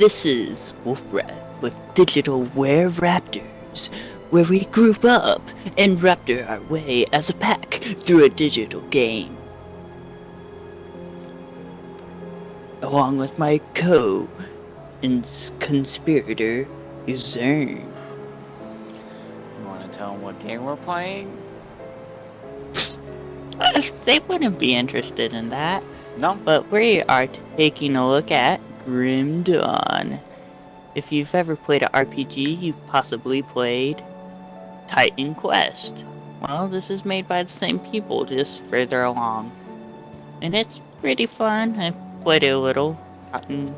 This is Wolf-Rat with digital Were-Raptors, where we group up and raptor our way as a pack through a digital game. Along with my co-conspirator, Zern. You want to tell them what game we're playing? They wouldn't be interested in that. No? But we are taking a look at Grim Dawn. If you've ever played an RPG, you've possibly played Titan Quest. Well, this is made by the same people, just further along. And it's pretty fun. I played it a little, gotten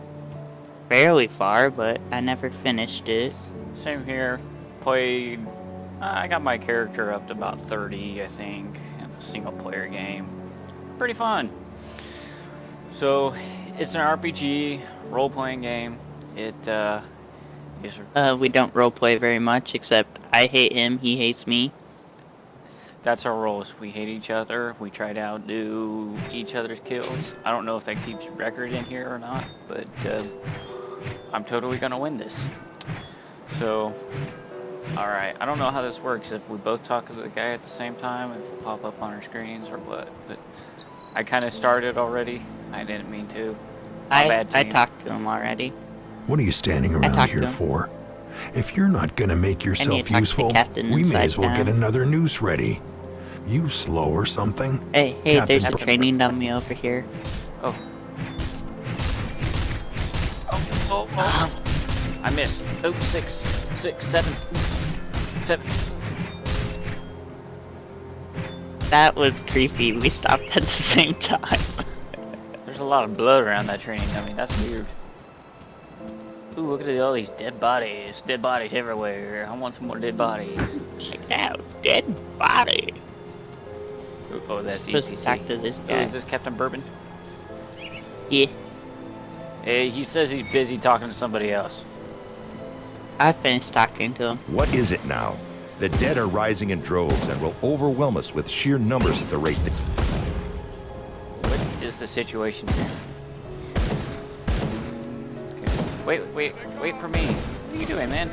fairly far, but I never finished it. Same here. Played... I got my character up to about 30, I think, in a single player game. Pretty fun. So, it's an RPG, role-playing game. It, is... We don't roleplay very much, except I hate him, he hates me. That's our roles. We hate each other. We try to outdo each other's kills. I don't know if that keeps record in here or not, but I'm totally gonna win this. So, alright. I don't know how this works, if we both talk to the guy at the same time, if it pop up on our screens or what, but I kind of started already. I didn't mean to. I talked to him already. What are you standing around here for? If you're not gonna make yourself useful, we may as well get another noose ready. You slow or something? Hey, there's a training dummy over here. Oh. Oh. I missed. Oh, 6, 7. That was creepy. We stopped at the same time. There's a lot of blood around that training dummy. That's weird. Ooh, look at all these dead bodies. Dead bodies everywhere. I want some more dead bodies. Check it out. Dead body. Oh, that's supposed ETC. to talk to this guy. Oh, is this Captain Bourbon? Yeah. Hey, he says he's busy talking to somebody else. I finished talking to him. What is it now? The dead are rising in droves and will overwhelm us with sheer numbers at the rate that... What is the situation here? Okay. Wait for me. What are you doing, man?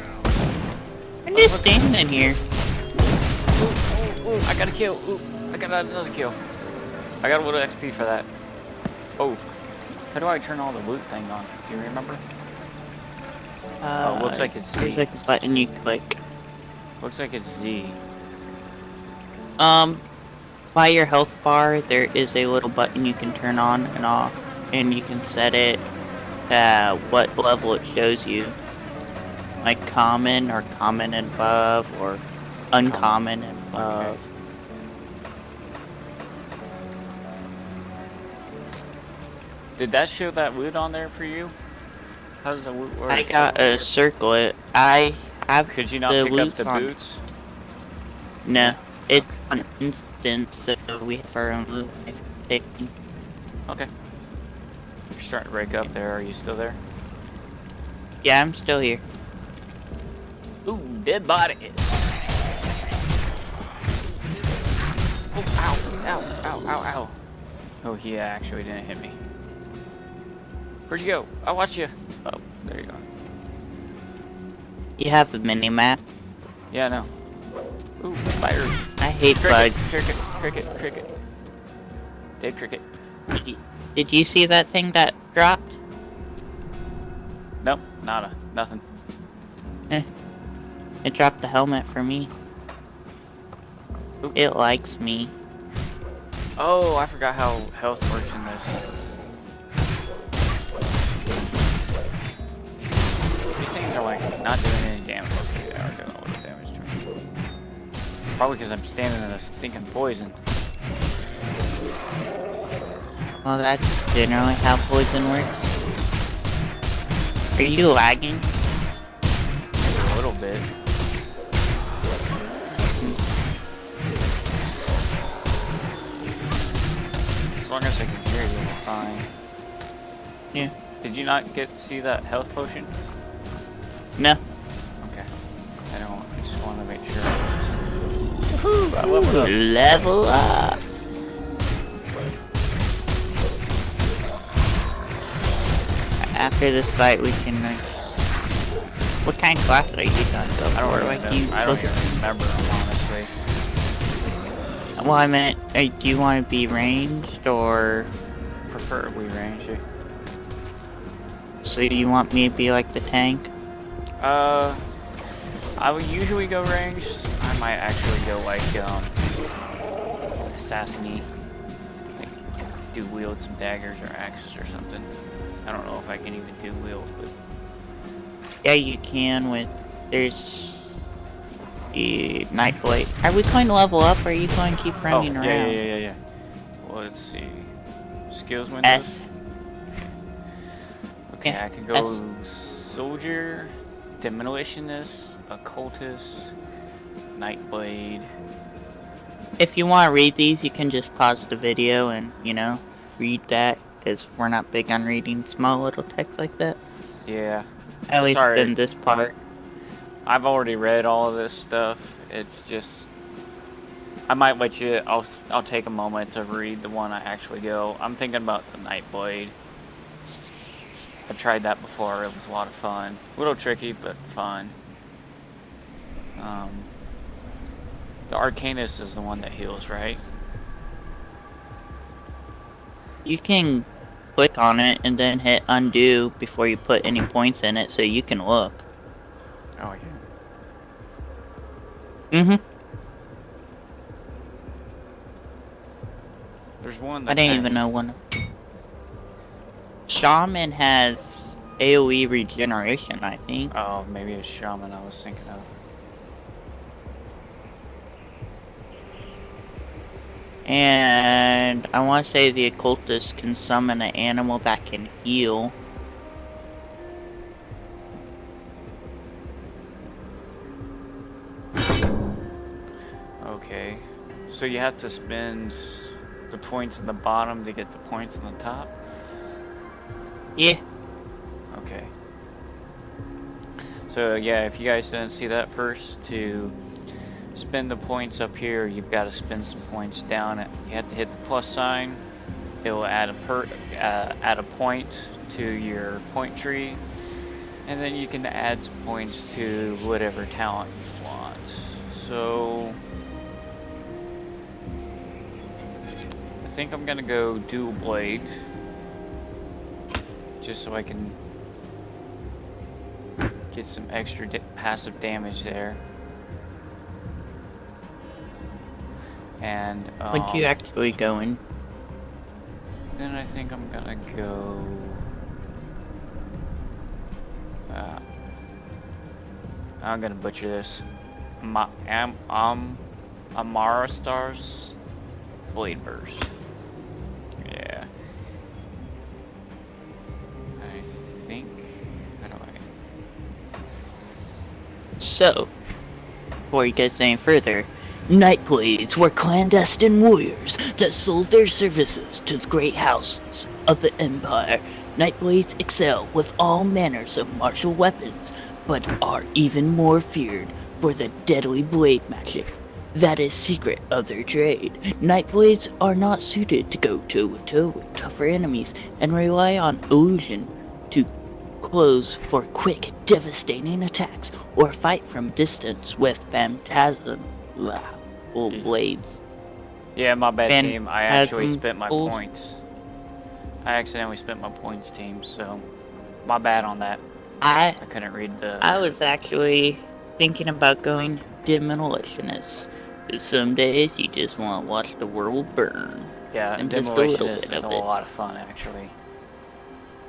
I'm just standing here. Ooh, I got a kill. Ooh, I got another kill. I got a little XP for that. Oh. How do I turn all the loot thing on? Do you remember? Oh, looks like it's Z. There's like a button you click. Looks like it's Z. By your health bar, there is a little button you can turn on and off, and you can set it what level it shows you. Like common, or common and above, or uncommon and above. Okay. Did that show that loot on there for you? How does the loot work? I got a circlet. I have Could you not the pick up the on. boots? No, it's an instance, so we have our own loot. Okay. You're starting to break up there. Are you still there? Yeah, I'm still here. Ooh, dead bodies. Oh, ow. Oh, he actually didn't hit me. Where'd you go? I watched you. Oh, there you go. You have a mini map. Yeah, I know. Ooh, spiders. I hate bugs. Cricket. Dead cricket. Did you see that thing that dropped? Nope, nada. Nothing. It dropped the helmet for me. Ooh. It likes me. Oh, I forgot how health works in this. These things are like not doing any damage. They are doing a little damage to me. Probably because I'm standing in a stinking poison. Well, that's generally how poison works. Are you lagging? Maybe a little bit. As long as I can hear you, we're fine. Yeah. Did you not see that health potion? No. Okay. I just want to make sure. Woohoo! I leveled up. Level up. after this fight, we can. What kind of class are you going to go? I don't even remember, honestly. Well, I meant, do you want to be ranged or? Preferably ranged. So you want me to be like the tank? I would usually go ranged. I might actually go like assassin-y. Like do wield some daggers or axes or something. I don't know if I can even do wield, but yeah, you can. There's the Nightblade. Are we going to level up, or are you going to keep running around? Yeah. Well, let's see. Skills windows. S. Okay, I can go soldier, demolitionist, occultist, Nightblade. If you want to read these, you can just pause the video and, you know, read that, because we're not big on reading small little text like that. Yeah. At least in this part. I've already read all of this stuff. It's just, I might let you, I'll take a moment to read the one I actually go. I'm thinking about the Nightblade. I tried that before, it was a lot of fun. A little tricky, but fun. The Arcanist is the one that heals, right? You can click on it and then hit undo before you put any points in it so you can look. Oh, yeah. Mm-hmm. There's one that I didn't even know one. Shaman has AoE regeneration, I think. Oh, maybe it's Shaman I was thinking of. And I want to say the occultist can summon an animal that can heal. Okay, so you have to spend the points in the bottom to get the points in the top? Yeah. Okay. So yeah, if you guys didn't see that first, to spend the points up here, you've got to spend some points down. You have to hit the plus sign. It will add a point to your point tree, and then you can add some points to whatever talent you want. So I think I'm gonna go dual blade, just so I can get some extra passive damage there. And Would you actually go in? then I think I'm gonna go I'm gonna butcher this. Amara Stars Blade Burst. Yeah. I think, how do I? So, before you get any further, Nightblades were clandestine warriors that sold their services to the great houses of the Empire. Nightblades excel with all manners of martial weapons, but are even more feared for the deadly blade magic that is secret of their trade. Nightblades are not suited to go toe-to-toe with tougher enemies and rely on illusion to close for quick, devastating attacks or fight from distance with phantasmal blades. Yeah, my bad, team. I actually spent my points. I accidentally spent my points, team, so my bad on that. I couldn't read the... I was actually thinking about going Demolitionist. Some days you just want to watch the world burn. Yeah, and Demolitionist is a lot of fun, actually.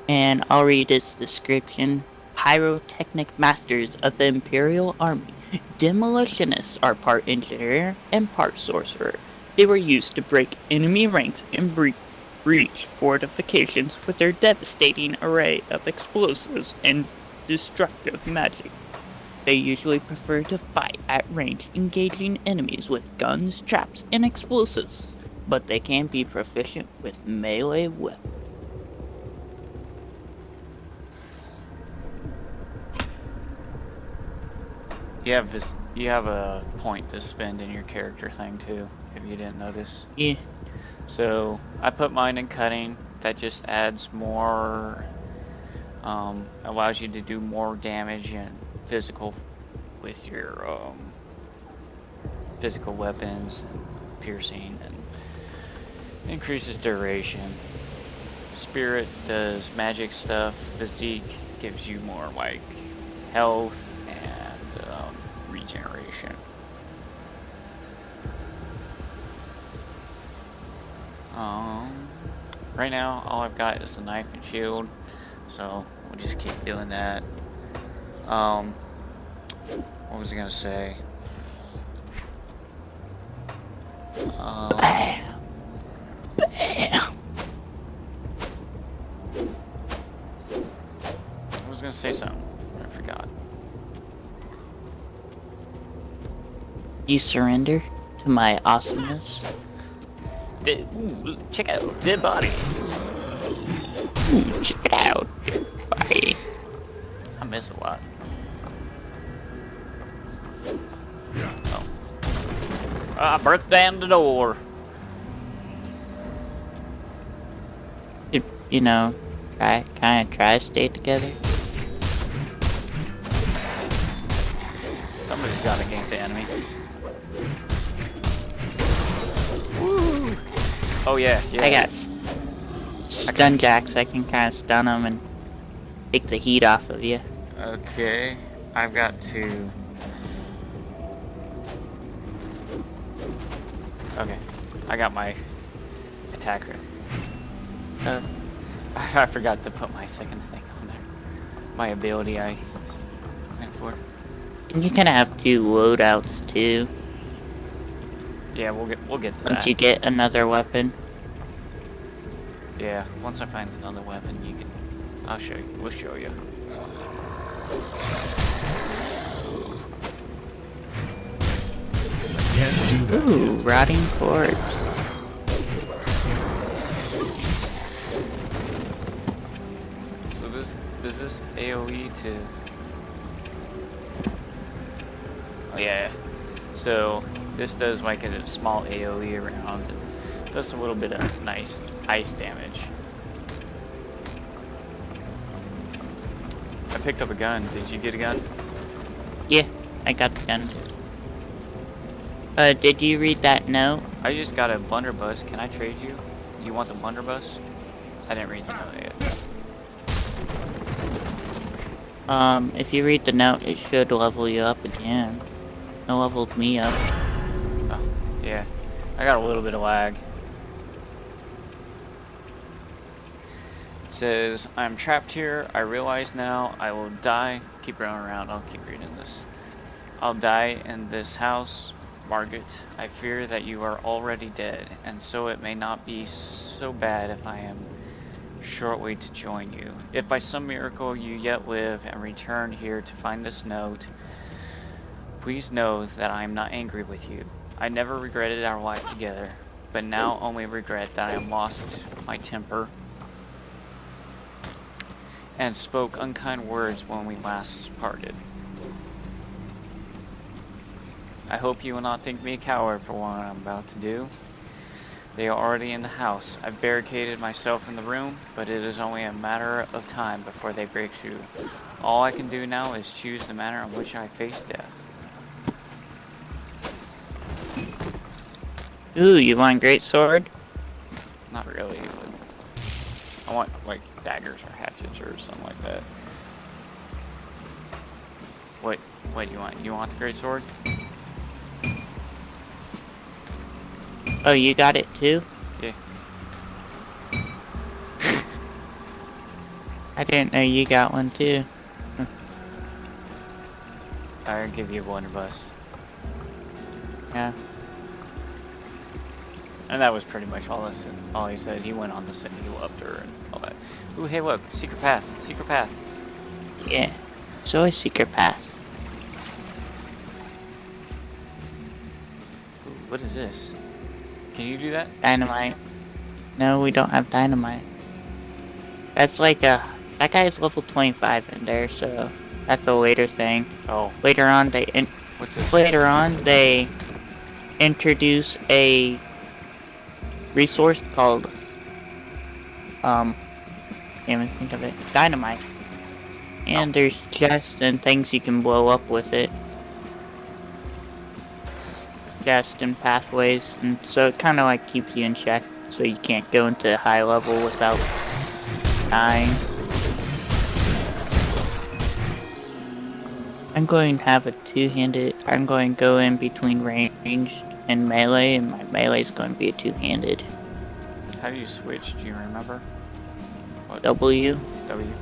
And I'll read its description. Pyrotechnic masters of the Imperial Army, Demolitionists are part engineer and part sorcerer. They were used to break enemy ranks and breach fortifications with their devastating array of explosives and destructive magic. They usually prefer to fight at range, engaging enemies with guns, traps, and explosives, but they can be proficient with melee weapons. You have a point to spend in your character thing too, if you didn't notice. Yeah. So I put mine in cutting. That just adds more Allows you to do more damage and physical with your physical weapons, and piercing, and increases duration. Spirit does magic stuff. Physique gives you more like health and regeneration. Right now all I've got is the knife and shield, so we'll just keep doing that. What was I gonna say? Bam. Bam. I was gonna say something, but I forgot. You surrender to my awesomeness? Ooh, check out dead body. Ooh, check it out, dead body. I missed a lot. Oh. I broke down the door. You know, kind of try to stay together. Somebody's got to gank the enemy. Woo! Oh yeah, yeah. I got stun jacks. I can kind of stun them and take the heat off of you. Okay, I've got to... Okay, I got my attacker. I forgot to put my second thing on there. My ability I went for. And you kind of have two loadouts too. Yeah, we'll get to that. Once you get another weapon. Yeah, once I find another weapon, you can... I'll show you. We'll show you. Can't do that. Ooh, rotting corpse. So does this AoE to... Oh yeah. So this does like a small AoE around. It does a little bit of nice ice damage. I picked up a gun. Did you get a gun? Yeah, I got the gun. Did you read that note? I just got a blunderbuss. Can I trade you? You want the blunderbuss? I didn't read the note yet. If you read the note, it should level you up again. It leveled me up. Oh, yeah. I got a little bit of lag. It says, I'm trapped here. I realize now I will die. Keep running around. I'll keep reading this. I'll die in this house. Margaret, I fear that you are already dead, and so it may not be so bad if I am shortly to join you. If by some miracle you yet live and return here to find this note, please know that I am not angry with you. I never regretted our life together, but now only regret that I am lost my temper and spoke unkind words when we last parted. I hope you will not think me a coward for what I'm about to do. They are already in the house. I've barricaded myself in the room, but it is only a matter of time before they break through. All I can do now is choose the manner in which I face death. Ooh, you want a great sword? Not really, but I want like daggers or hatchets or something like that. What do you want? You want the great sword? Oh, you got it too? Yeah. I didn't know you got one too. I'll give you a blunderbuss. Yeah. And that was pretty much all he said. He went on to say Were-Raptor and all that. Ooh, hey look, secret path, secret path. Yeah. It's always secret pass. Ooh, what is this? Can you do that? Dynamite. No, we don't have dynamite. That's like that guy's level 25 in there, so that's a later thing. Oh. Later on What's this? Later on they introduce a resource called can't even think of it. Dynamite. And there's chests and things you can blow up with it. Chests and pathways, and so it kind of like keeps you in check, so you can't go into high level without dying. I'm going to have a two-handed. I'm going to go in between ranged and melee, and my melee is going to be a two-handed. How do you switch? Do you remember? What? W. W.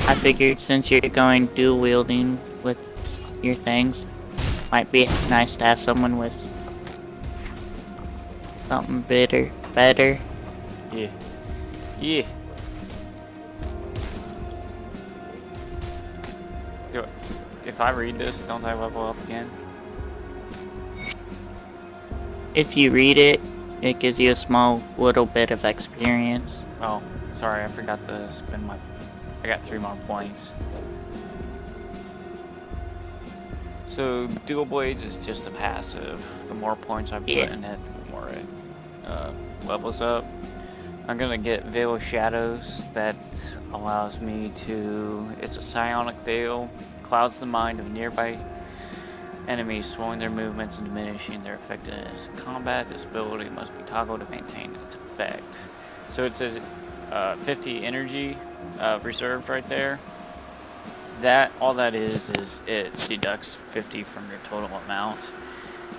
I figured since you're going dual wielding with your things, might be nice to have someone with something better. Yeah. Yeah. If I read this, don't I level up again? If you read it, it gives you a small little bit of experience. Oh, sorry, I forgot to spend my... I got 3 more points. So, dual blades is just a passive. The more points I put in it, the more it levels up. I'm gonna get Veil of Shadows. That allows me to... It's a psionic veil. Clouds the mind of nearby enemies, slowing their movements and diminishing their effectiveness. In combat, this ability must be toggled to maintain its effect. So it says 50 energy reserved right there. All that is it deducts 50 from your total amount,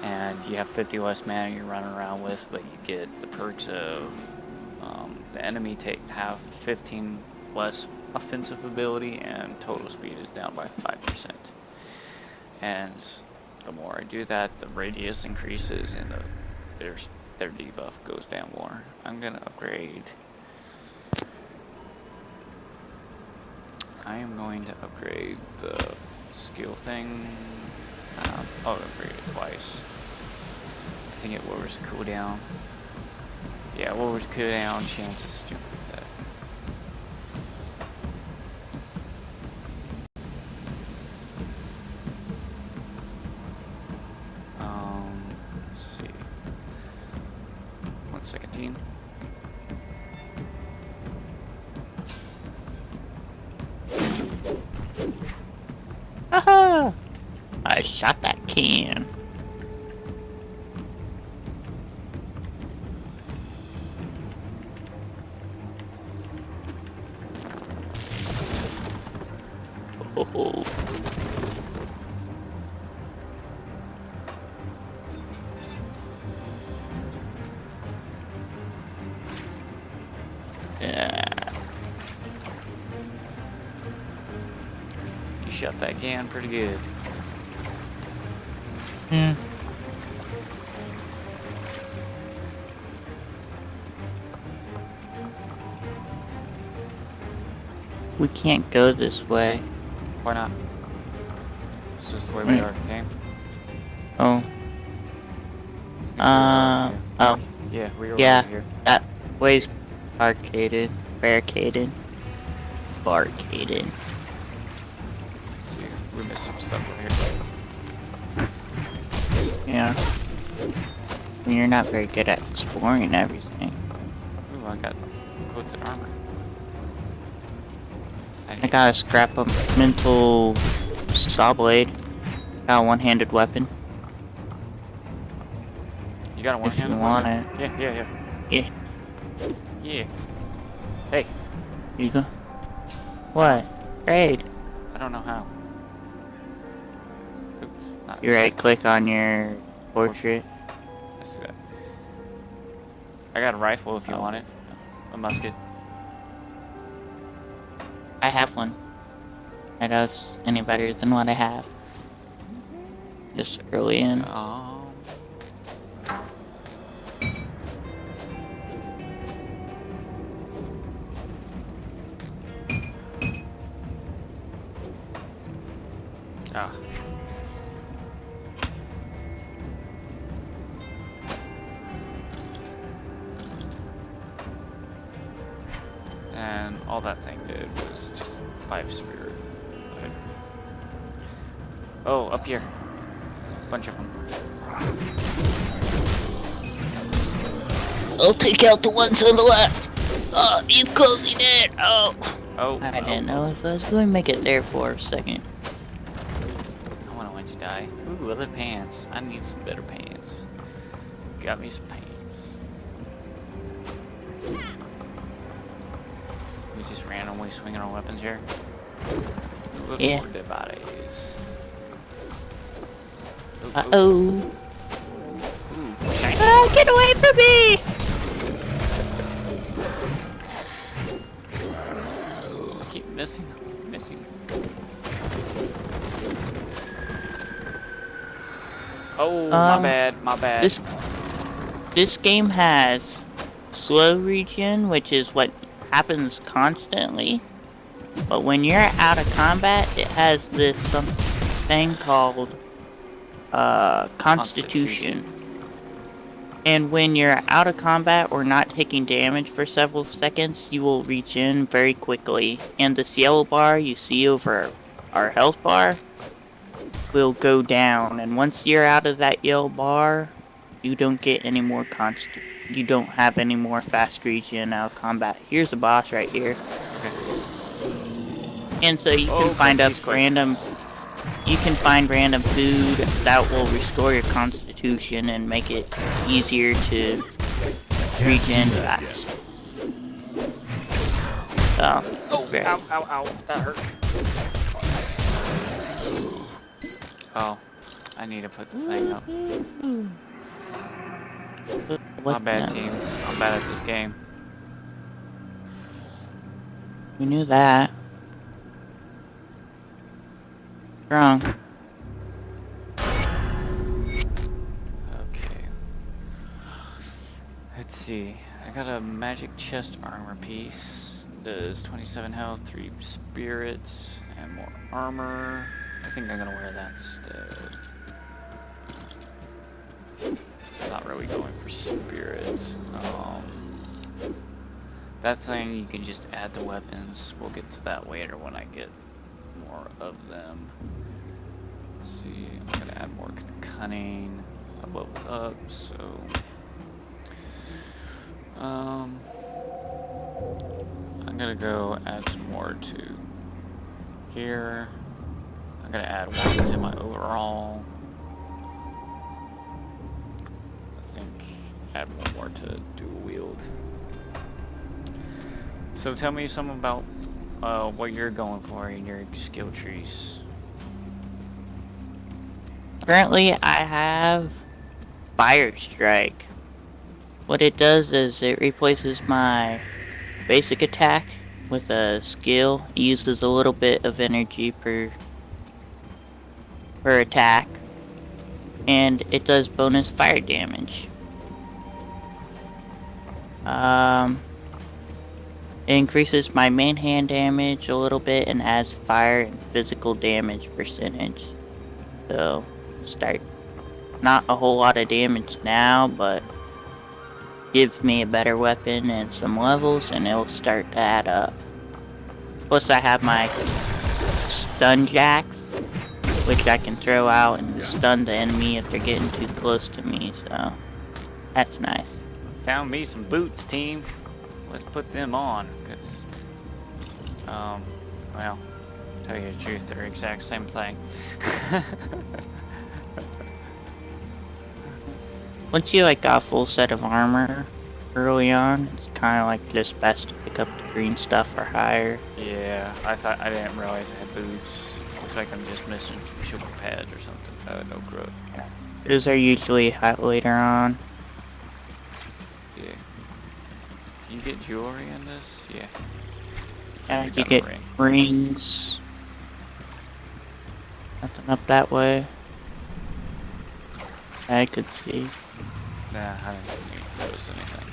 and you have 50 less mana you're running around with, but you get the perks of the enemy have 15 less offensive ability, and total speed is down by 5%. And the more I do that, the radius increases and their debuff goes down more. I'm gonna upgrade. I am going to upgrade the skill thing. I'll upgrade it twice. I think it lowers the cooldown. Yeah, it lowers cooldown, chances, jump like that. Let's see. 1 second, team. Haha! I shot that can. Oh. Yeah. You shot that can pretty good. Hmm. We can't go this way. Why not? It's just the way we already came. Oh. Oh. Yeah, we were Yeah, over here. that way's barricaded. Barricaded. Let's See, we missed some stuff over here. Yeah. I mean, you're not very good at exploring everything. Ooh, I got quilted armor. I got a scrap of mental saw blade. Got a one-handed weapon. You got a If you one-handed want weapon? it. Yeah. Yeah. Hey, You go. What? Raid. I don't know how. Oops. Not You right click on your portrait. I see that. I got a rifle if you Oh. want it. A musket. I have one. I know it's any better than what I have. Just early in. Ah. And all that thing did was just 5 spirit. Right. Oh, up here. Bunch of them. I'll take out the ones on the left. Oh, he's closing in. Oh. Oh, I didn't know if I was going to make it there for a second. I want to let you die. Ooh, other pants. I need some better pants. Got me some pants. We just randomly swinging our weapons here. Look Yeah. for dead bodies. Uh-oh. Shiny. Ah, get away from me! Keep missing. Oh, my bad. This game has slow regen, which is what happens constantly. But when you're out of combat, it has this thing called Constitution. And when you're out of combat or not taking damage for several seconds, you will regen very quickly. And this yellow bar you see over our health bar will go down. And once you're out of that yellow bar, you don't get any more you don't have any more fast regen out of combat. Here's a boss right here. Okay. And so you can find random food that will restore your constitution and make it easier to regen fast. So, Ow, that hurt. Oh, I need to put the thing up. My bad, team. I'm bad at this game. We knew that. Wrong. Okay. Let's see. I got a magic chest armor piece. Does 27 health, 3 spirits, and more armor. I think I'm gonna wear that instead. Not really going for spirits. That thing you can just add to weapons. We'll get to that later when I get more of them. Let's see, I'm gonna add more cunning. I leveled up, so I'm gonna go add some more to here. I'm gonna add one to my overall. I think add one more to dual wield. So tell me something about what you're going for in your skill trees. Currently, I have Fire Strike. What it does is it replaces my basic attack with a skill. It uses a little bit of energy per attack, and it does bonus fire damage. It increases my main hand damage a little bit and adds fire and physical damage percentage. So, start not a whole lot of damage now, but gives me a better weapon and some levels, and it'll start to add up. Plus, I have my stun jacks, which I can throw out and stun the enemy if they're getting too close to me. So, that's nice. Found me some boots, team. Let's put them on, because, well, tell you the truth, they're the exact same thing. Once you got a full set of armor early on, it's kind of just best to pick up the green stuff or higher. Yeah, I didn't realize I had boots. Looks like I'm just missing shoulder pads or something. No growth. Yeah. Those are usually hot later on. Yeah. Can you get jewelry in this? Yeah. Yeah, you get rings. Nothing up that way. I could see. Nah, I didn't notice anything.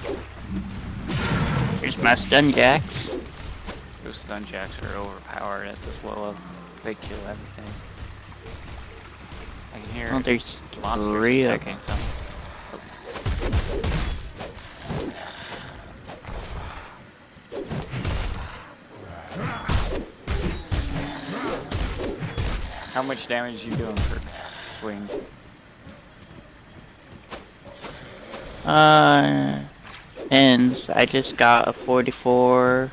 Here's my stun jacks. Those stun jacks are overpowered at this level. They kill everything. I can hear there's monsters 3 of attacking something. How much damage are you doing per swing? Depends. I just got a 44.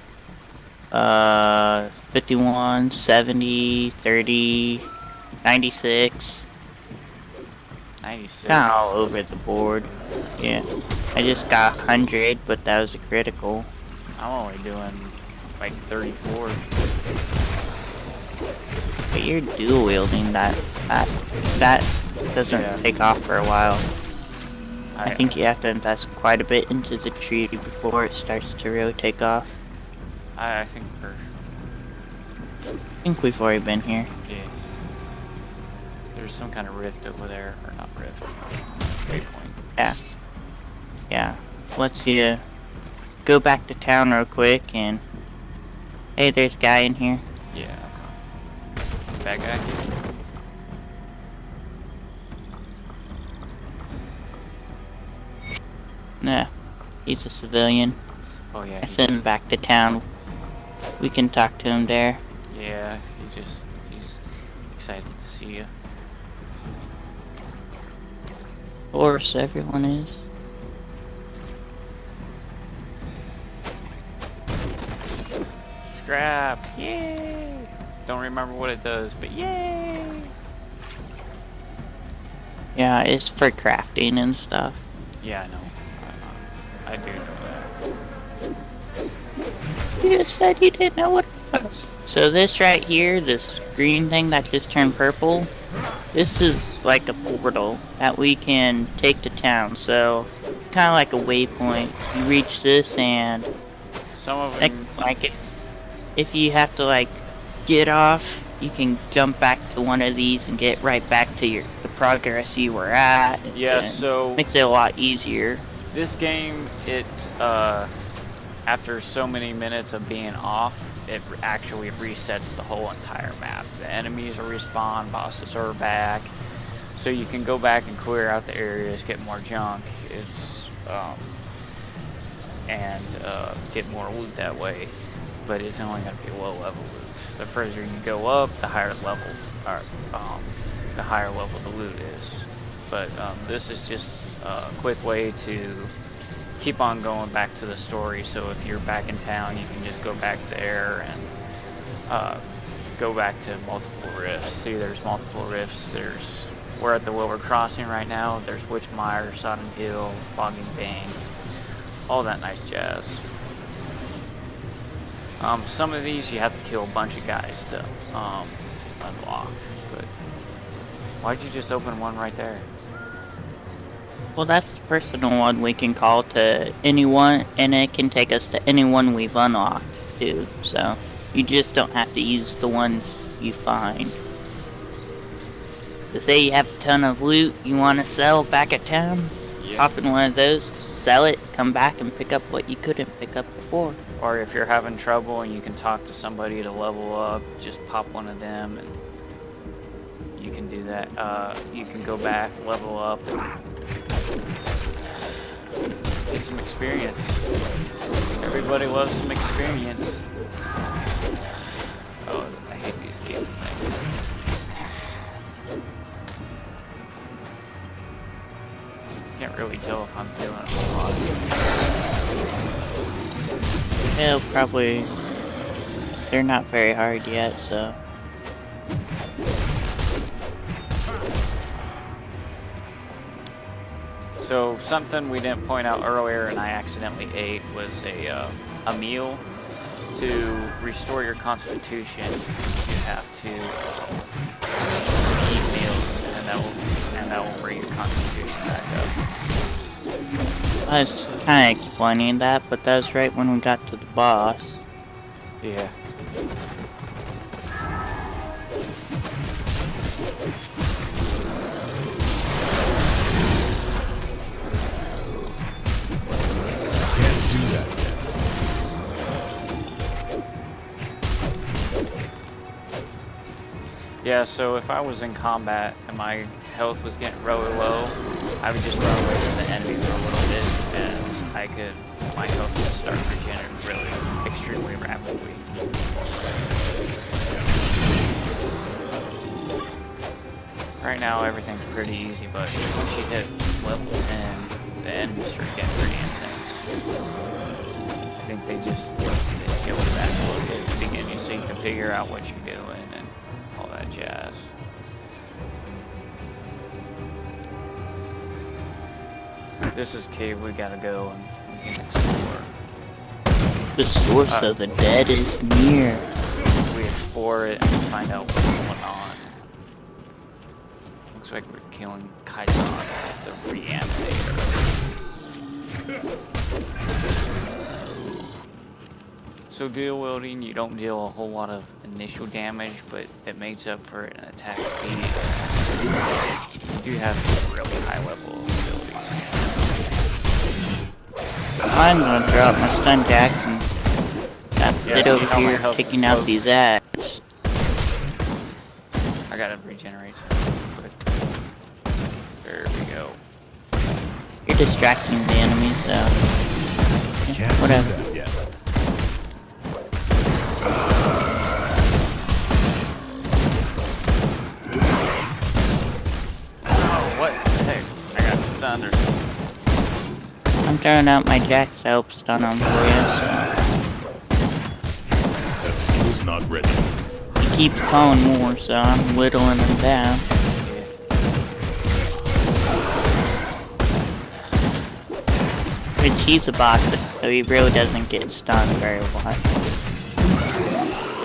51, 70, 30, 96. 96. Kind of all over the board. Yeah. I just got 100, but that was a critical. I'm only doing like 34. But you're dual wielding that doesn't take off for a while. I think you have to invest quite a bit into the tree before it starts to really take off. I think we've already been here. Yeah. There's some kind of rift over there, or not rift. Waypoint. Yeah. Yeah. Let's go back to town real quick and... Hey, there's a guy in here. Yeah. Bad guy? Nah. He's a civilian. Oh yeah. I sent him back to town. We can talk to him there. Yeah, he's excited to see you. Of course, everyone is. Scrap! Yay! Don't remember what it does, but yay! Yeah, it's for crafting and stuff. Yeah, I know. I do know that. You just said you didn't know what it was. So this right here, this green thing that just turned purple, this is like a portal that we can take to town. So kind of like a waypoint. You reach this and some of them, like if you have to like get off, you can jump back to one of these and get right back to the progress you were at. Yeah, so makes it a lot easier. This game, after so many minutes of being off, it actually resets the whole entire map. The enemies are respawn, bosses are back, so you can go back and clear out the areas, get more junk. It's get more loot that way, but it's only going to be low level loot. The further you go up, the higher level, the loot is. But this is just a quick way to keep on going back to the story. So if you're back in town, you can just go back there and go back to multiple rifts. See, there's multiple rifts. We're at the Wilbur Crossing right now. There's Witchmire, Sodden Hill, Bogging Bane, all that nice jazz. Some of these you have to kill a bunch of guys to unlock. But why'd you just open one right there? Well, that's the personal one we can call to anyone, and it can take us to anyone we've unlocked, too. So, you just don't have to use the ones you find. To say you have a ton of loot you want to sell back at town, hop in one of those, sell it, come back and pick up what you couldn't pick up before. Or if you're having trouble and you can talk to somebody to level up, just pop one of them and you can do that. You can go back, level up, and get some experience. Everybody loves some experience. Oh, I hate these game things. Can't really tell if I'm doing it a lot. They'll probably... They're not very hard yet, so... So something we didn't point out earlier and I accidentally ate was a meal. To restore your constitution, you have to eat meals, and that will bring your constitution back up. I was kind of explaining that, but that was right when we got to the boss. Yeah. Yeah, so if I was in combat and my health was getting really low, I would just run away from the enemy for a little bit, and my health would start regenerating really extremely rapidly. Right now everything's pretty easy, but once you hit level 10, the enemies start getting pretty intense. I think they scale it back a little bit at the beginning so you can figure out what you're doing and all that jazz. This is cave we gotta go and we can explore. The source of the dead is near. We explore it and find out what's going on. Looks like we're killing Kaizen, the reanimator. So dual wielding, you don't deal a whole lot of initial damage, but it makes up for it in attack speed. You do have really high level abilities. I'm gonna throw out my stun jacks and get over here taking out these ads. I gotta regenerate real quick. There we go. You're distracting the enemy, so yeah, whatever. What the heck? I got stunned or something. I'm throwing out my jacks to help stun him for you, so. That skill's not ready. He keeps calling more, so I'm whittling him down. Which he's a boss, so he really doesn't get stunned very well.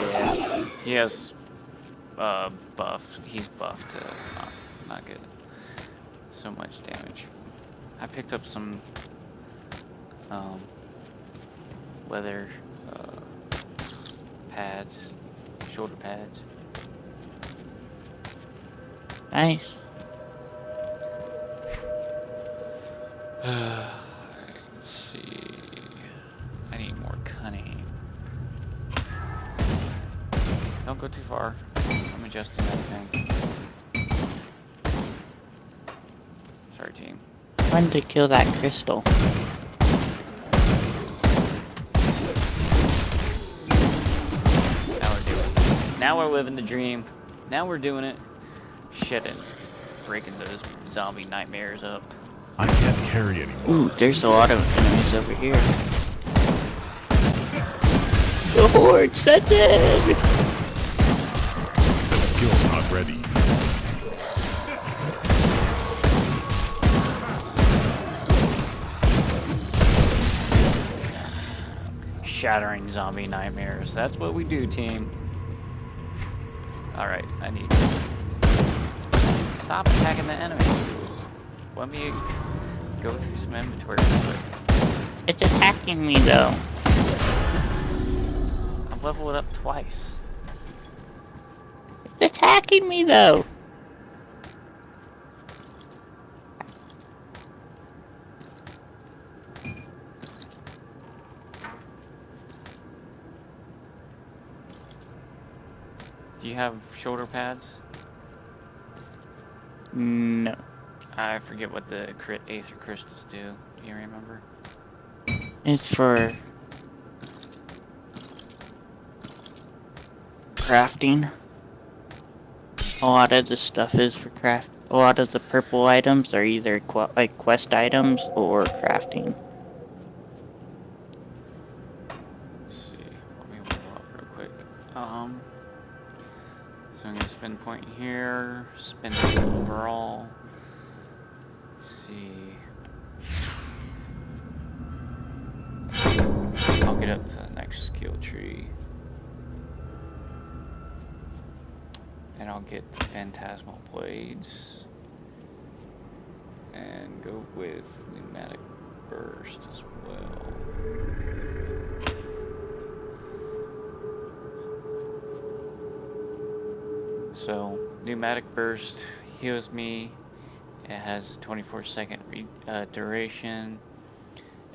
Yeah. He has buff. He's buffed to not get so much damage. I picked up some leather pads, shoulder pads. Nice. Let's see. I need more cunning. Don't go too far. I'm adjusting everything. Sorry, team. When to kill that crystal? Now we're living the dream. Now we're doing it. Shit, and breaking those zombie nightmares up. I can't carry anymore. Ooh, there's a lot of enemies over here. The horde set in! That skill's not ready. Shattering zombie nightmares. That's what we do, team. Alright, I need to stop attacking the enemy. Let me go through some inventory real quick. It's attacking me though. I've leveled it up twice. It's attacking me though. Do you have shoulder pads? No. I forget what the Aether crystals do. Do you remember? It's for crafting. A lot of the stuff is for craft. A lot of the purple items are either like quest items or crafting. Let's see. Let me level up real quick. So I'm gonna spend a point here. Spend it overall. Let's see. I'll get up to the next skill tree. And I'll get the Phantasmal Blades. And go with Pneumatic Burst as well. So, Pneumatic Burst heals me. It has a 24-second duration.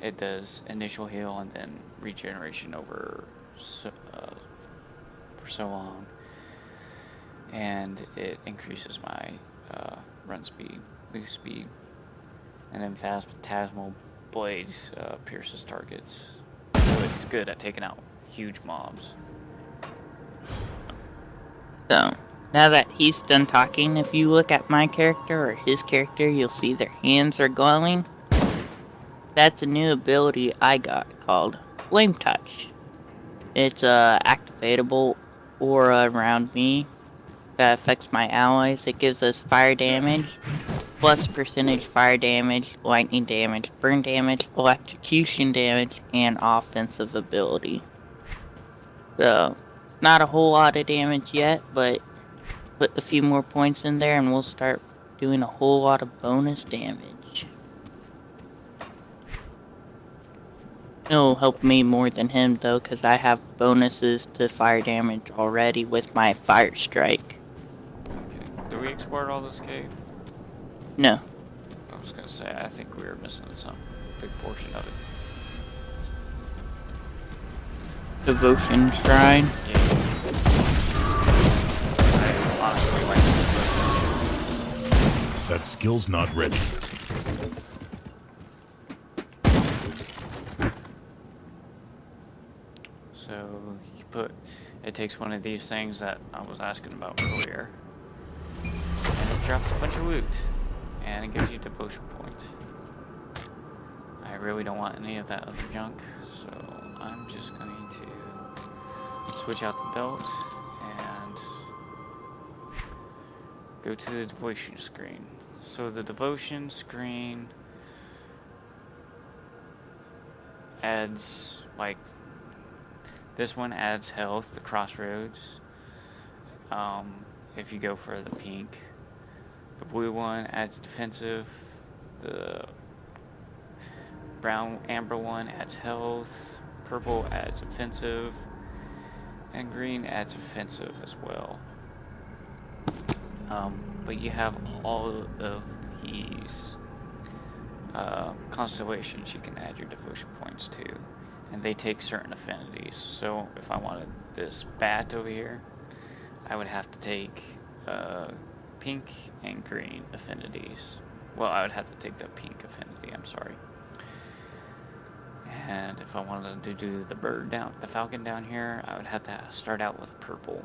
It does initial heal and then regeneration over for so long. And it increases my run speed, move speed. And then Phantasmal Blades pierces targets. So it's good at taking out huge mobs. So, now that he's done talking, if you look at my character or his character, you'll see their hands are glowing. That's a new ability I got called Flame Touch. It's activatable aura around me that affects my allies. It gives us fire damage, plus percentage fire damage, lightning damage, burn damage, electrocution damage, and offensive ability. So, it's not a whole lot of damage yet, but put a few more points in there and we'll start doing a whole lot of bonus damage. It'll help me more than him though, because I have bonuses to fire damage already with my fire strike. Okay. Did we explore all this cave? No. I was gonna say, I think we were missing some big portion of it. Devotion Shrine. Yeah. I honestly like the That skill's not ready. So you put, it takes one of these things that I was asking about earlier, and it drops a bunch of loot, and it gives you devotion points. I really don't want any of that other junk, so I'm just going to switch out the belt and go to the devotion screen. So the devotion screen adds, like, this one adds health, the crossroads, if you go for the pink. The blue one adds defensive, the brown amber one adds health, purple adds offensive, and green adds offensive as well. But you have all of these constellations you can add your devotion points to, and they take certain affinities. So if I wanted this bat over here, I would have to take pink and green affinities. Well, I would have to take the pink affinity, I'm sorry. And if I wanted to do the bird down, the falcon down here, I would have to start out with purple.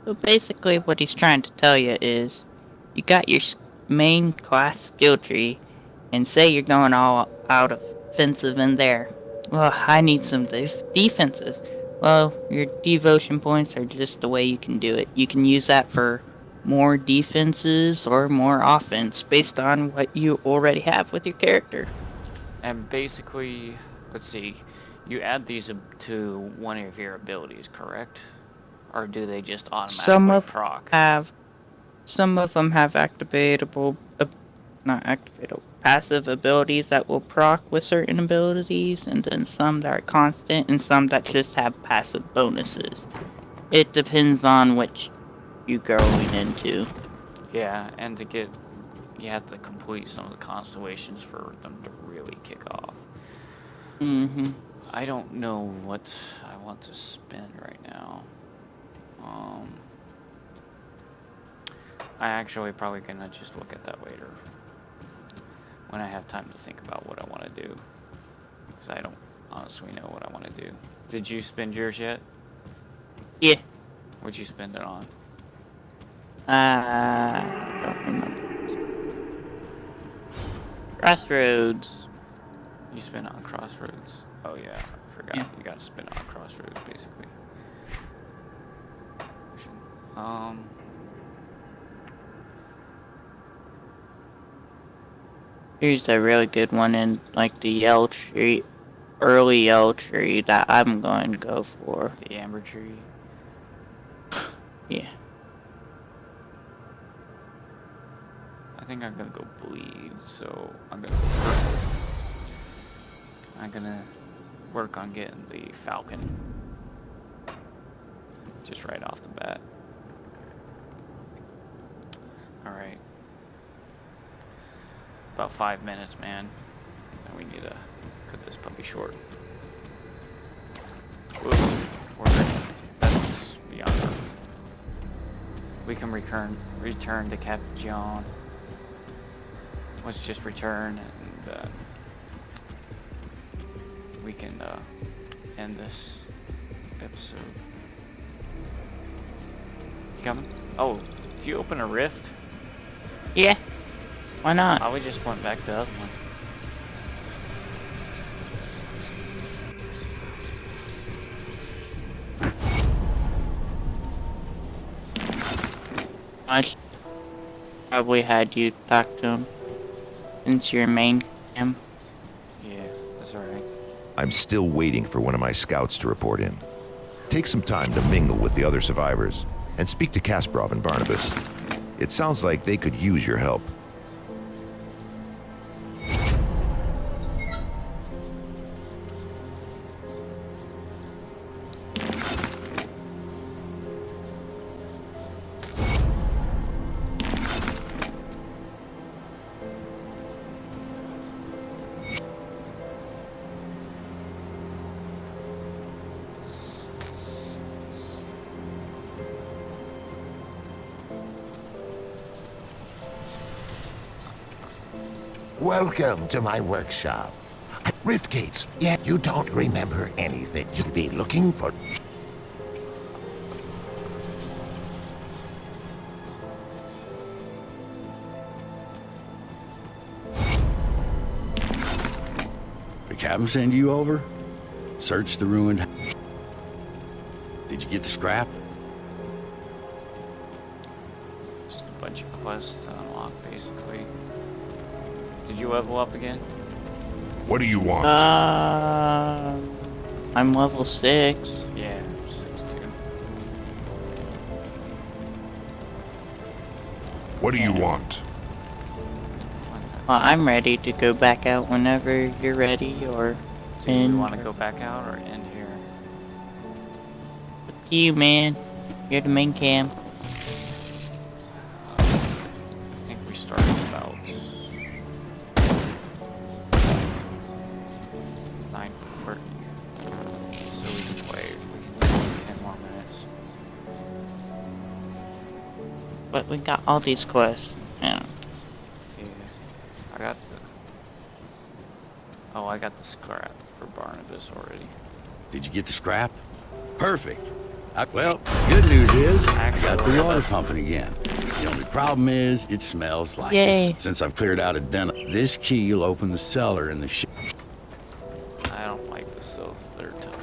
So basically what he's trying to tell you is, you got your main class skill tree, and say you're going all out offensive in there. Well, I need some defenses. Well, your devotion points are just the way you can do it. You can use that for more defenses or more offense based on what you already have with your character. And basically, let's see, you add these to one of your abilities, correct? Or do they just automatically proc? Some of them have passive abilities that will proc with certain abilities, and then some that are constant, and some that just have passive bonuses. It depends on which you're going into. Yeah, and to get, you have to complete some of the constellations for them to really kick off. Mm-hmm. I don't know what I want to spend right now. I actually probably gonna just look at that later, when I have time to think about what I want to do, because I don't honestly know what I want to do. Did you spend yours yet? Yeah. What'd you spend it on? I don't remember. Crossroads. You spent on Crossroads? Oh yeah, I forgot. Yeah. You gotta spend on Crossroads, basically. Here's a really good one in, like, the yell tree, early yell tree that I'm going to go for. The amber tree? Yeah. I think I'm gonna go bleed, so I'm gonna work on getting the falcon. Just right off the bat. Alright. About 5 minutes, man. And we need to cut this puppy short. Whoa. That's beyond her. We can return to Captain John. Let's just return, and we can end this episode. You coming? Oh, did you open a rift? Yeah. Why not? Oh, we just went back to the other one. I probably had you talk to him since your main cam. Yeah, that's alright. I'm still waiting for one of my scouts to report in. Take some time to mingle with the other survivors and speak to Kasparov and Barnabas. It sounds like they could use your help. Welcome to my workshop. Rift gates, yet you don't remember anything. You'll be looking for... The captain send you over? Search the ruined... Did you get the scrap? Just a bunch of quests to unlock, basically. Did you level up again? What do you want? I'm level 6. Yeah, 6 too. What do you want? Well, I'm ready to go back out whenever you're ready, or Do you in. want to go back out or end here? Up to you, man. You're the main cam. I think we started about 9:40, so we can play. We can do 10 more minutes. But we got all these quests. Yeah. Yeah, I got the. Oh, I got the scrap for Barnabas already. Did you get the scrap? Perfect. Well, good news is, I got the water Actually, pumping again. The only problem is, it smells like Yay. this. Since I've cleared out a den, this key will open the cellar in the ship. I don't like this though. They're tough.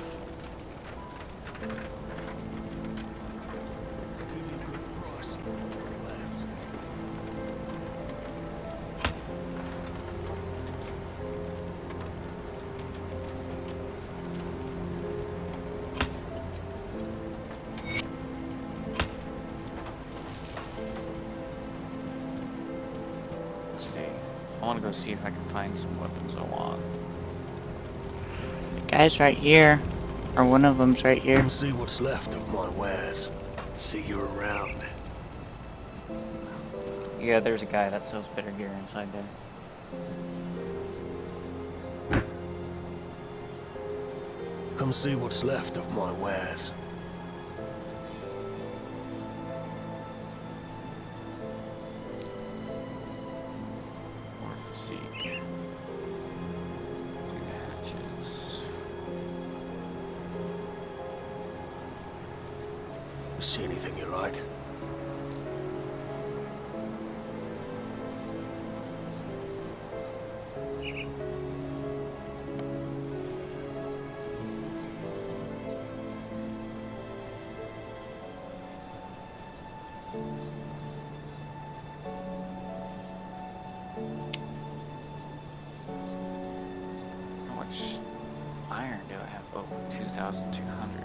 Let's see. I want to go see if I can find some weapons I want. The guy's right here. Or one of them's right here. Come see what's left of my wares. See you around. Yeah, there's a guy that sells better gear inside there. Come see what's left of my wares. Or physique. Two hatches. See anything you like? How much iron do I have? Oh, 2,200.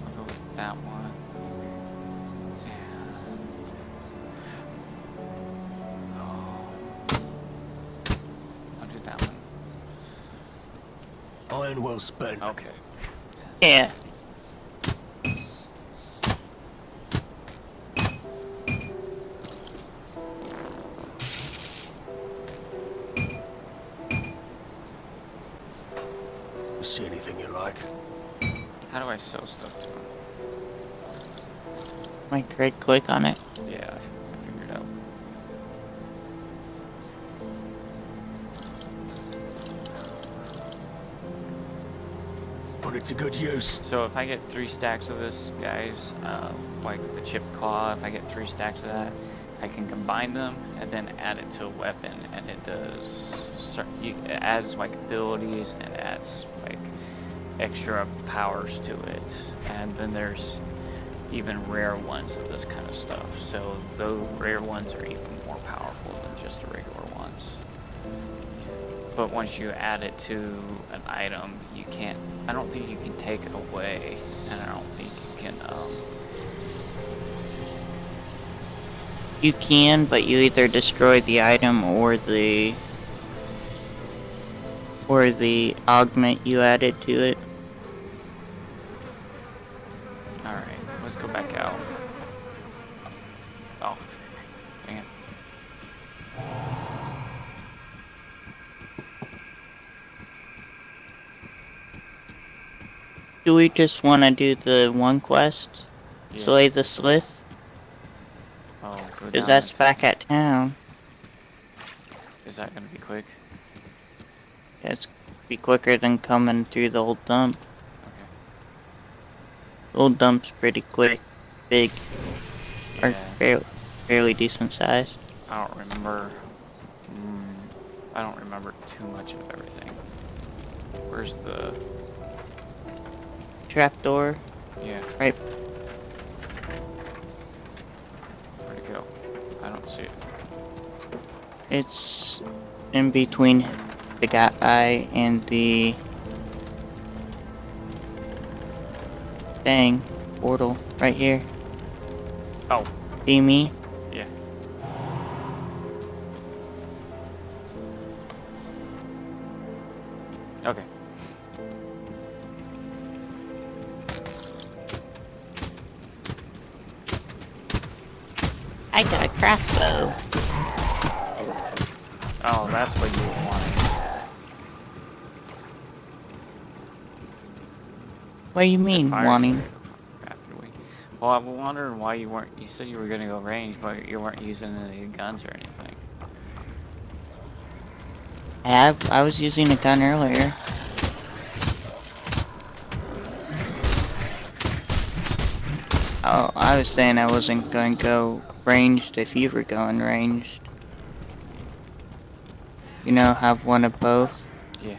I'll go with that one. And I'll do that one. Iron well spent. Okay. Yeah. See anything you like? How do I sell stuff to him? Like right click on it. Yeah, I figured out. Put it to good use. So if I get 3 stacks of this, guys, like the chipped claw, if I get 3 stacks of that, I can combine them and then add it to a weapon, and it does. It adds like abilities and adds like extra powers to it. And then there's even rare ones of this kind of stuff. So the rare ones are even more powerful than just the regular ones. But once you add it to an item, you can't. I don't think you can take it away, and I don't think you can. You can, but you either destroy the item or the augment you added to it. Alright, let's go back out. Oh, dang it. Do we just want to do the one quest? Yeah. Slay the Slith? Oh, go Because down that's into- back at town. Is that gonna be quick? Yeah, it's be quicker than coming through the old dump. Okay. The old dump's pretty quick, big, or Yeah. fairly decent size. I don't remember. I don't remember too much of everything. Where's the... Trapdoor, Yeah, right? where'd it go? I don't see it. It's in between the guy and the thing portal right here. Oh, See me? yeah. Okay. I got a crossbow. Oh, that's what you were wanting. What do you mean, Fire wanting? strike after we- Well, I'm wondering why you weren't. You said you were gonna go range, but you weren't using any guns or anything. I was using a gun earlier. Oh, I was saying I wasn't going to go ranged if you were going ranged. You know, have one of both. Yeah.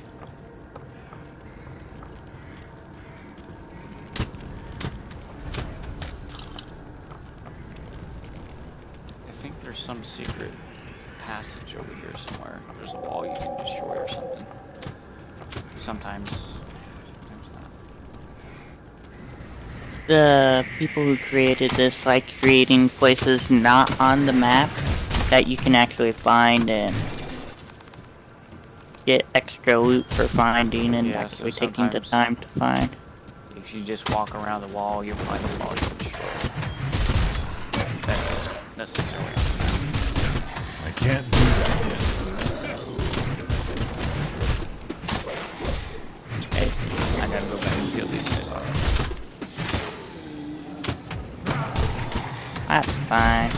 I think there's some secret passage over here somewhere. There's a wall you can destroy or something. Sometimes not. The people who created this like creating places not on the map that you can actually find and get extra loot for finding and Yeah, so actually taking the sometimes- time to find. If you just walk around the wall, you'll find the wall you can destroy. That doesn't necessarily. I can't do that yet. Hey, I gotta go back and kill these guys off. That's fine.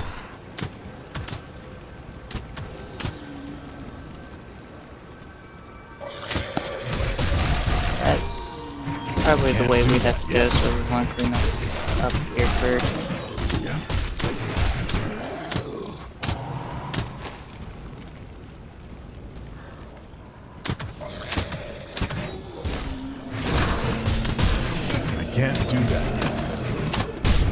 That's probably the way we'd have to go, so we want to clean up here first. I can't do that yet.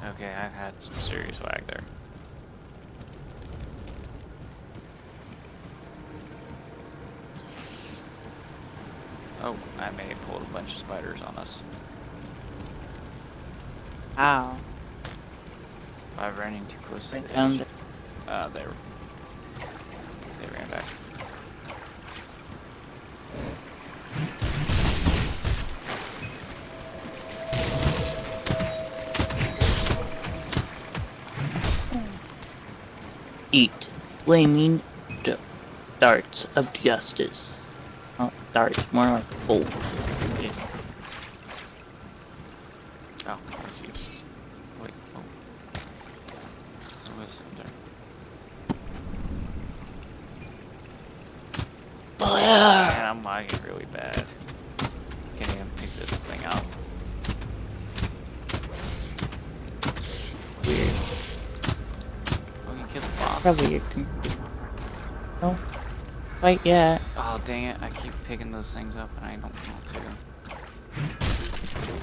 Okay, I've had some serious lag there. Oh, I may have pulled a bunch of spiders on us. Ow. By running too close to Right the down edge. there. They ran back. Eat flaming dough. darts of justice. Oh, darts, more like bolts. Yeah. Oh, there's you. Wait, oh. Who is in there? Man, I'm lagging really bad. Can't even pick this thing out. Weird. Oh, you killed the boss? Probably your computer. No. Quite yet. Oh, dang it. I keep picking those things up and I don't want to.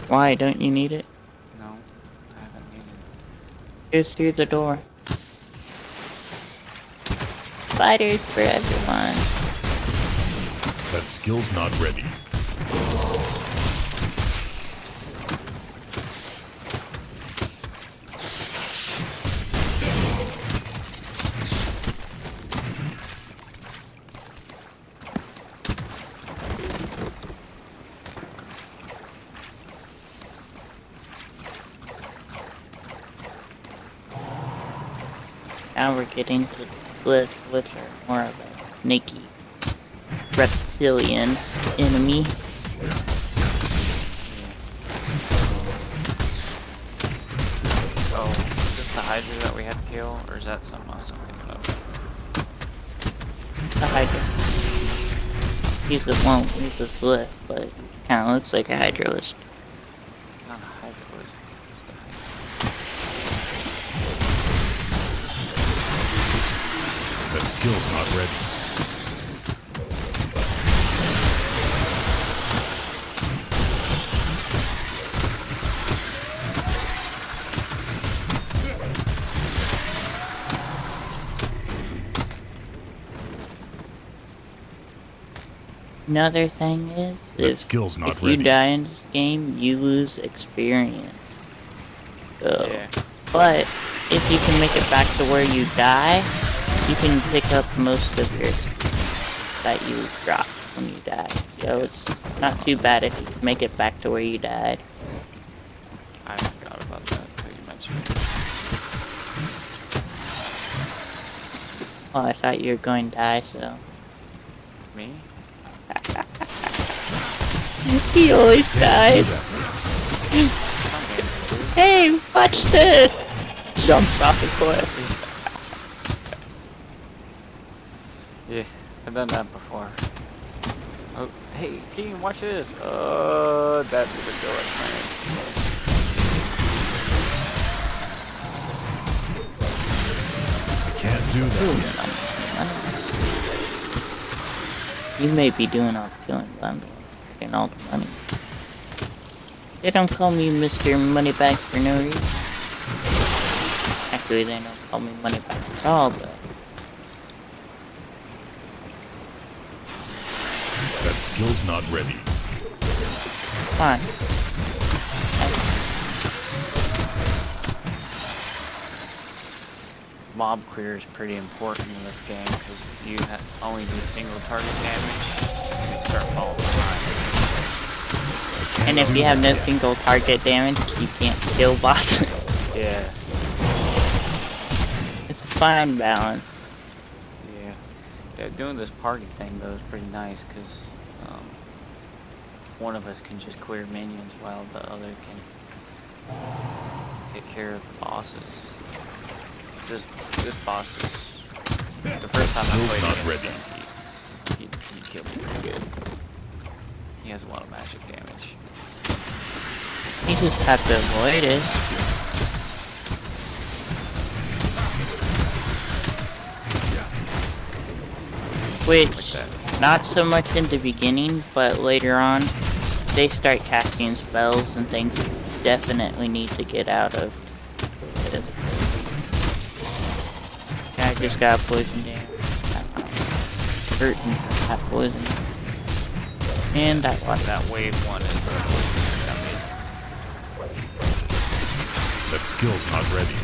Why? Don't you need it? No, I haven't needed it. Here's through the door. Spiders for everyone. That skill's not ready. Now we're getting to the slits, which are more of a snaky reptilian enemy. Oh, is this the Hydra that we had to kill, or is that something else I'm thinking of? The Hydra. He's a slith, but kinda looks like a Hydralist. Not a Hydralist, just a Hydra. That skill's not ready. Another thing is, if you die in this game, you lose experience. So, Yeah. but if you can make it back to where you die, you can pick up most of your experience that you dropped when you died. So it's not too bad if you can make it back to where you died. I forgot about that until you mentioned it. Well, I thought you were going to die, so... Me? He always dies. Hey, watch this! Jumps off the cliff. Yeah, I've done that before. Oh, hey, team, watch this! That's a good go at playing. I can't do that yet. You may be doing all the killing, but I'm getting all the money. They don't call me Mr. Moneybags for no reason. Actually, they don't call me Moneybags at all, but... That skill's not ready. Fine. Mob clear is pretty important in this game because if you only do single target damage, you start falling behind. And if you have no single target damage, you can't kill bosses. Yeah. It's a fine balance. Yeah, doing this party thing though is pretty nice because one of us can just clear minions while the other can take care of the bosses. This boss is the first time I played him, he killed me pretty good. He has a lot of magic damage. You just have to avoid it. Which, not so much in the beginning, but later on, they start casting spells and things you definitely need to get out of. I just got poison damage. Hurt and got poison. And that one. That wave one is That skill's not ready.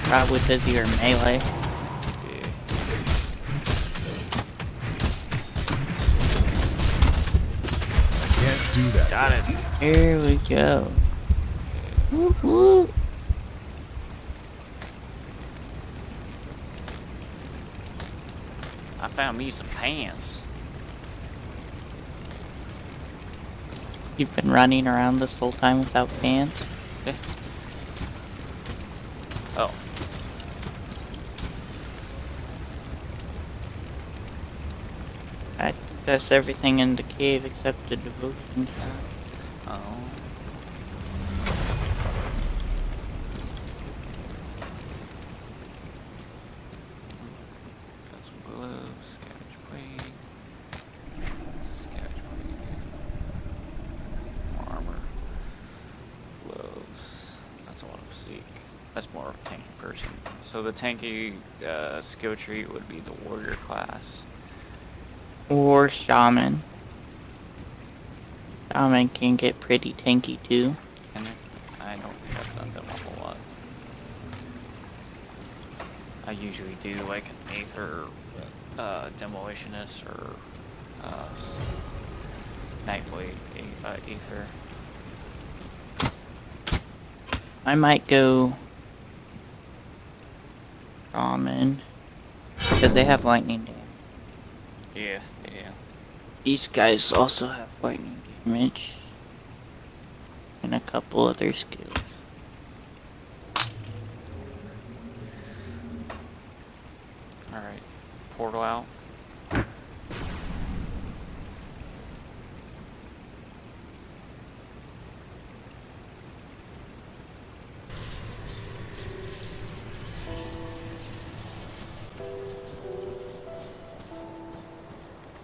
Probably because you're melee. Can't do that. Got it. Here we go. Woo-hoo. found me some pants. You've been running around this whole time without pants? Yeah. Oh. I guess everything in the cave except the devotion shop. Oh. Got some gloves, scavenge blade. Scavenge blade. More armor. Gloves. That's a lot of seek. That's more of a tanky person. So the tanky skill tree would be the warrior class. Or shaman. Shaman can get pretty tanky too. Can it? I don't think I've done them a whole lot. I usually do like an Aether Demolitionist or Nightblade Aether. I might go shaman because they have lightning damage. Yeah, yeah. These guys also have lightning damage and a couple other skills. Alright. Portal out.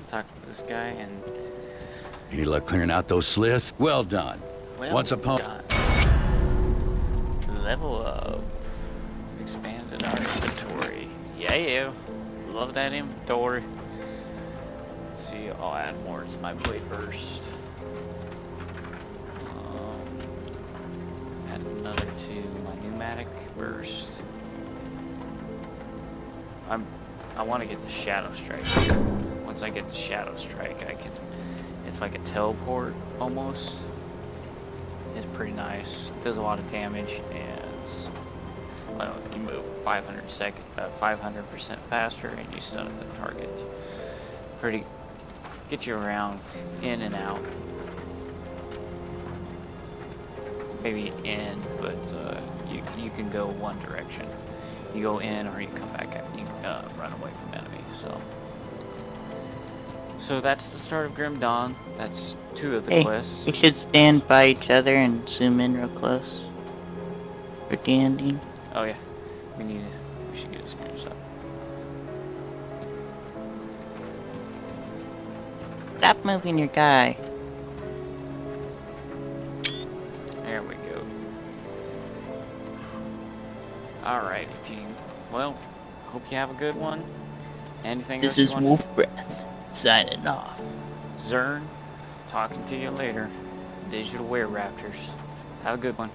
Talk to this guy and... Any luck clearing out those sliths? Well done. Once upon... Level up. Expanded our inventory. Yeah. Love that inventory. Let's see, I'll add more to my blade burst. Add another to my pneumatic burst. I want to get the shadow strike. Once I get the shadow strike, I can. It's like a teleport almost. It's pretty nice. Does a lot of damage and well, you move 500% faster, and you stun at the target. Pretty. Get you around, in and out. Maybe in, but you can go one direction. You go in, or you come back out. You run away from enemies. So that's the start of Grim Dawn. That's 2 of the quests. We should stand by each other and zoom in real close for the ending. Oh yeah, we should get a screenshot. Stop moving your guy. There we go. Alrighty, team. Well, hope you have a good one. Anything else This is you want? Wolf Breath signing off. Zern, talking to you later. Digital Were-Raptors. Have a good one.